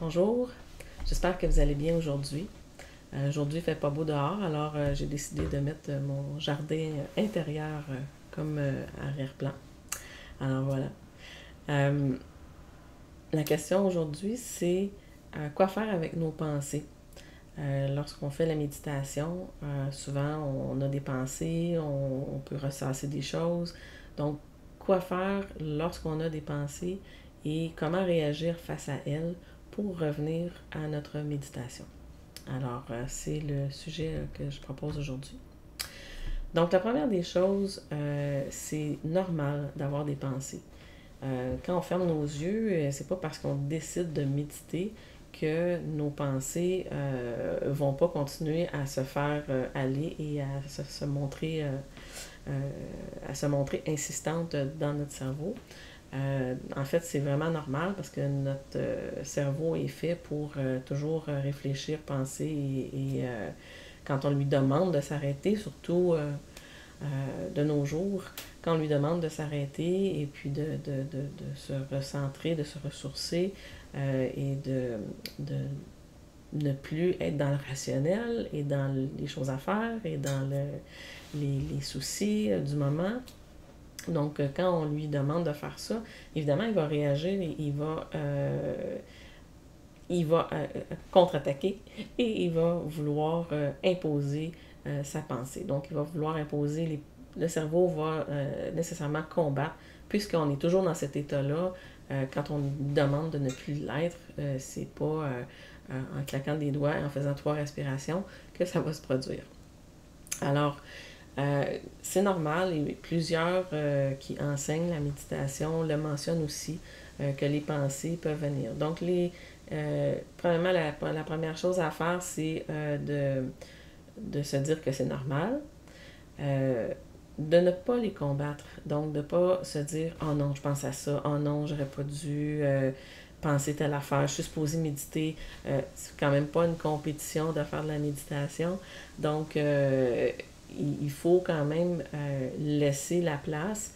Bonjour, j'espère que vous allez bien aujourd'hui. Aujourd'hui, il fait pas beau dehors, alors j'ai décidé de mettre mon jardin intérieur comme arrière-plan. Alors voilà. Euh, la question aujourd'hui, c'est quoi faire avec nos pensées? Lorsqu'on fait la méditation, souvent on a des pensées, on peut ressasser des choses. Donc, quoi faire lorsqu'on a des pensées et comment réagir face à elles pour revenir à notre méditation? Alors, c'est le sujet que je propose aujourd'hui. Donc, la première des choses, c'est normal d'avoir des pensées. Quand on ferme nos yeux, c'est pas parce qu'on décide de méditer que nos pensées vont pas continuer à se faire aller et euh, à se montrer insistantes dans notre cerveau. En fait, c'est vraiment normal parce que notre cerveau est fait pour toujours réfléchir, penser et quand on lui demande de s'arrêter, surtout de nos jours, quand on lui demande de s'arrêter et puis de se recentrer, de se ressourcer et de ne plus être dans le rationnel et dans les choses à faire et dans les soucis du moment. Donc, quand on lui demande de faire ça, évidemment, il va réagir et il va contre-attaquer et il va vouloir imposer sa pensée. Donc, il va vouloir imposer le cerveau va nécessairement combattre, puisqu'on est toujours dans cet état-là. Quand on demande de ne plus l'être, c'est pas en claquant des doigts et en faisant 3 respirations que ça va se produire. Alors, c'est normal et plusieurs qui enseignent la méditation le mentionnent aussi, que les pensées peuvent venir. Donc, premièrement, la première chose à faire, c'est de se dire que c'est normal, euh, de ne pas les combattre. Donc, de ne pas se dire oh non, je pense à ça, oh non, j'aurais pas dû penser telle affaire, je suis supposée méditer. C'est quand même pas une compétition de faire de la méditation. Donc, il faut quand même laisser la place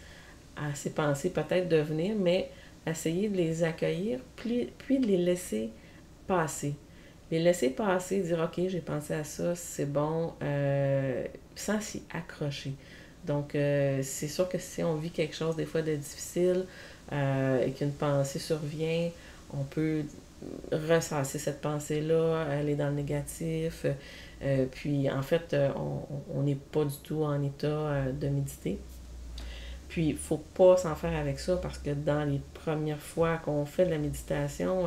à ces pensées peut-être de venir, mais essayer de les accueillir, puis de les laisser passer. Les laisser passer, dire ok, j'ai pensé à ça, c'est bon, sans s'y accrocher. Donc, c'est sûr que si on vit quelque chose des fois de difficile et qu'une pensée survient, on peut ressasser cette pensée-là, aller dans le négatif. Puis, en fait, on n'est pas du tout en état de méditer. Puis, il ne faut pas s'en faire avec ça parce que dans les premières fois qu'on fait de la méditation,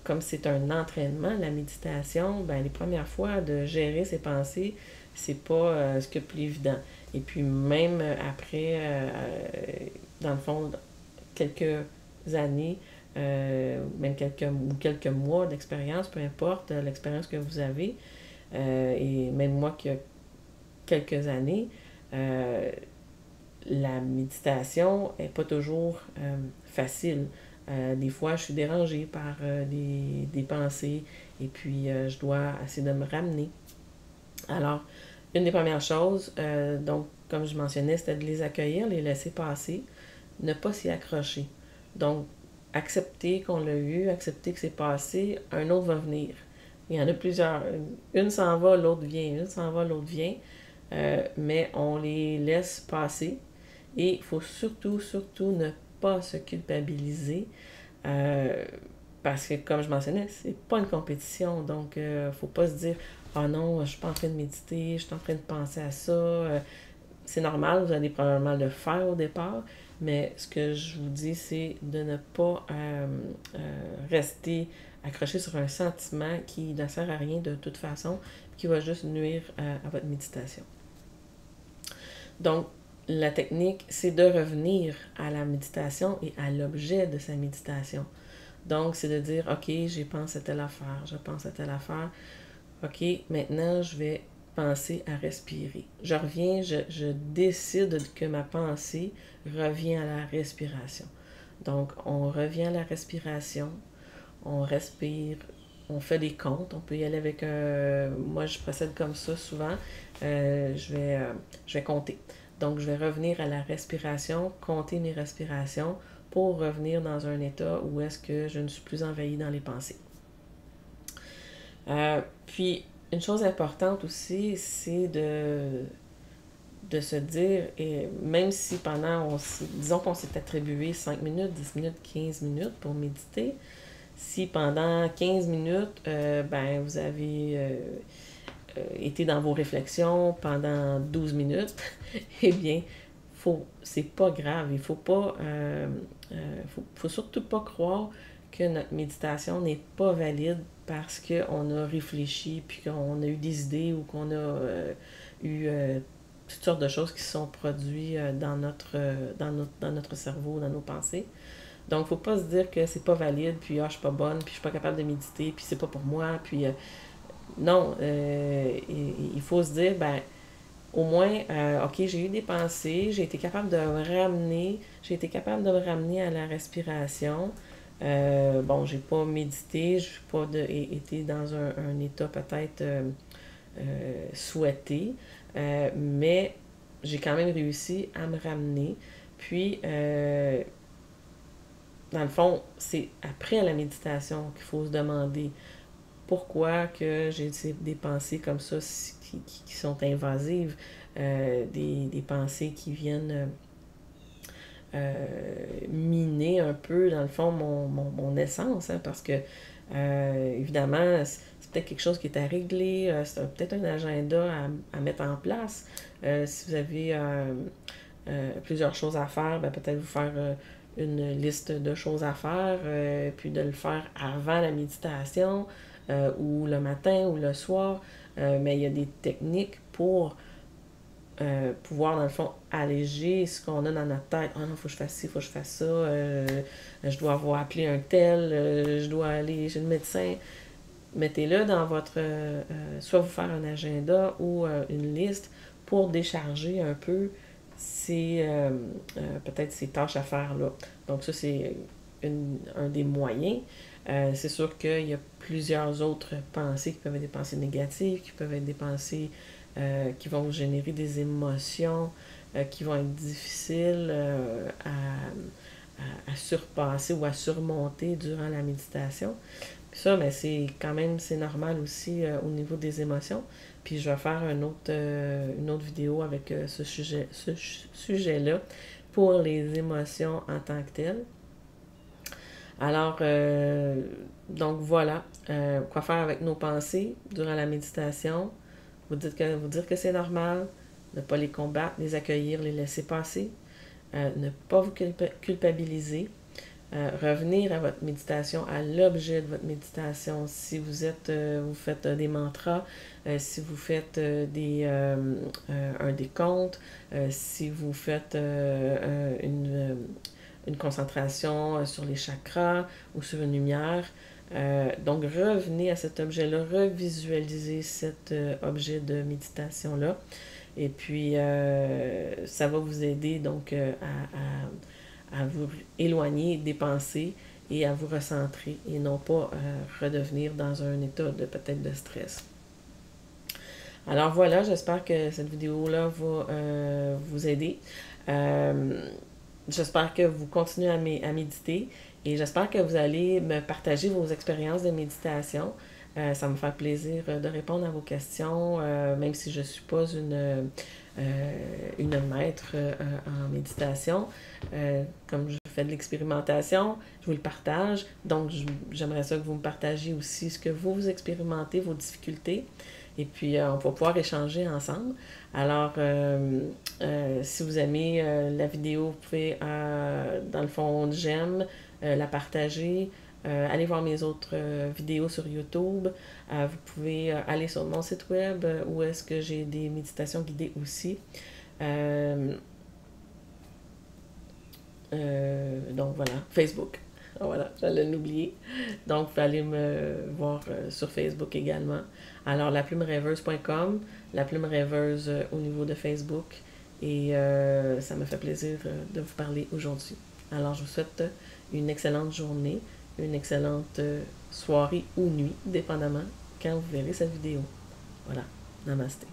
comme c'est un entraînement, la méditation, ben, les premières fois de gérer ses pensées, c'est pas ce que plus évident. Et puis même après, dans le fond, quelques années, même quelques mois d'expérience, peu importe l'expérience que vous avez, et même moi qui ai quelques années, la méditation n'est pas toujours facile. Des fois, je suis dérangée par des pensées et puis je dois essayer de me ramener. Alors, une des premières choses, donc, comme je mentionnais, c'était de les accueillir, les laisser passer, ne pas s'y accrocher. Donc, accepter qu'on l'a eu, accepter que c'est passé, un autre va venir. Il y en a plusieurs. Une s'en va, l'autre vient. Une s'en va, l'autre vient. Mais on les laisse passer. Et il faut surtout, surtout ne pas se culpabiliser. Euh, Parce que, comme je mentionnais, c'est pas une compétition. Donc, faut pas se dire oh non, je suis pas en train de méditer, je suis en train de penser à ça. C'est normal, vous allez probablement le faire au départ, mais ce que je vous dis, c'est de ne pas rester accroché sur un sentiment qui ne sert à rien de toute façon, qui va juste nuire à votre méditation. Donc, la technique, c'est de revenir à la méditation et à l'objet de sa méditation. Donc, c'est de dire, OK, j'ai pensé à telle affaire, je pense à telle affaire. OK, maintenant, je vais penser à respirer. Je reviens, je décide que ma pensée revient à la respiration. Donc, on revient à la respiration, on respire, on fait des comptes. On peut y aller avec un... Moi, je procède comme ça souvent. Je vais compter. Donc, je vais revenir à la respiration, compter mes respirations pour revenir dans un état où est-ce que je ne suis plus envahie dans les pensées. Puis, une chose importante aussi, c'est de se dire, et même si disons qu'on s'est attribué 5 minutes, 10 minutes, 15 minutes pour méditer, si pendant 15 minutes, vous avez été dans vos réflexions pendant 12 minutes, eh bien, c'est pas grave. Il faut pas, faut surtout pas croire que notre méditation n'est pas valide parce qu'on a réfléchi, puis qu'on a eu des idées ou qu'on a eu toutes sortes de choses qui se sont produites dans notre cerveau, dans nos pensées. Donc, il ne faut pas se dire que c'est pas valide, puis je suis pas bonne, puis je suis pas capable de méditer, puis c'est pas pour moi, puis non, il faut se dire, au moins, ok, j'ai eu des pensées, j'ai été capable de me ramener à la respiration. J'ai pas médité, je n'ai pas été dans un état peut-être souhaité, mais j'ai quand même réussi à me ramener. Puis, dans le fond, c'est après la méditation qu'il faut se demander pourquoi que j'ai des pensées comme ça qui sont invasives, des pensées qui viennent miner un peu, dans le fond, mon essence, hein, parce que, évidemment, c'est peut-être quelque chose qui est à régler, c'est peut-être un agenda à mettre en place. Si vous avez plusieurs choses à faire, peut-être vous faire une liste de choses à faire, puis de le faire avant la méditation, ou le matin ou le soir, mais il y a des techniques pour pouvoir, dans le fond, alléger ce qu'on a dans notre tête. Ah non, il faut que je fasse ci, il faut que je fasse ça, je dois avoir appelé un tel, je dois aller chez le médecin. Mettez-le dans votre... soit vous faire un agenda ou une liste pour décharger un peu peut-être ces tâches à faire là. Donc ça, c'est un des moyens. C'est sûr qu'il y a plusieurs autres pensées qui peuvent être des pensées négatives, qui peuvent être des pensées qui vont vous générer des émotions qui vont être difficiles à surpasser ou à surmonter durant la méditation. Puis ça, c'est normal aussi au niveau des émotions. Puis je vais faire une autre vidéo avec ce sujet-là pour les émotions en tant que telles. Alors, donc voilà, quoi faire avec nos pensées durant la méditation. Vous dire que c'est normal, ne pas les combattre, les accueillir, les laisser passer, ne pas vous culpabiliser, revenir à votre méditation, à l'objet de votre méditation. Si vous faites des mantras, si vous faites un décompte, si vous faites une concentration sur les chakras ou sur une lumière. Donc, revenez à cet objet-là, revisualisez cet objet de méditation-là. Et puis, ça va vous aider donc à vous éloigner des pensées et à vous recentrer et non pas redevenir dans un état de peut-être de stress. Alors voilà, j'espère que cette vidéo-là va vous aider. J'espère que vous continuez à méditer et j'espère que vous allez me partager vos expériences de méditation. Ça me fait plaisir de répondre à vos questions, même si je ne suis pas une maître en méditation. Comme je fais de l'expérimentation, je vous le partage. Donc, j'aimerais ça que vous me partagiez aussi ce que vous expérimentez, vos difficultés. Et puis, on va pouvoir échanger ensemble. Alors, si vous aimez la vidéo, vous pouvez, dans le fond, j'aime, la partager. Allez voir mes autres vidéos sur YouTube. Vous pouvez aller sur mon site web où est-ce que j'ai des méditations guidées aussi. Donc voilà, Facebook. Voilà, j'allais l'oublier. Donc, vous pouvez aller me voir sur Facebook également. Alors, laplumerêveuse.com, la plume rêveuse au niveau de Facebook. Et ça me fait plaisir de vous parler aujourd'hui. Alors, je vous souhaite une excellente journée, une excellente soirée ou nuit, dépendamment quand vous verrez cette vidéo. Voilà, namasté.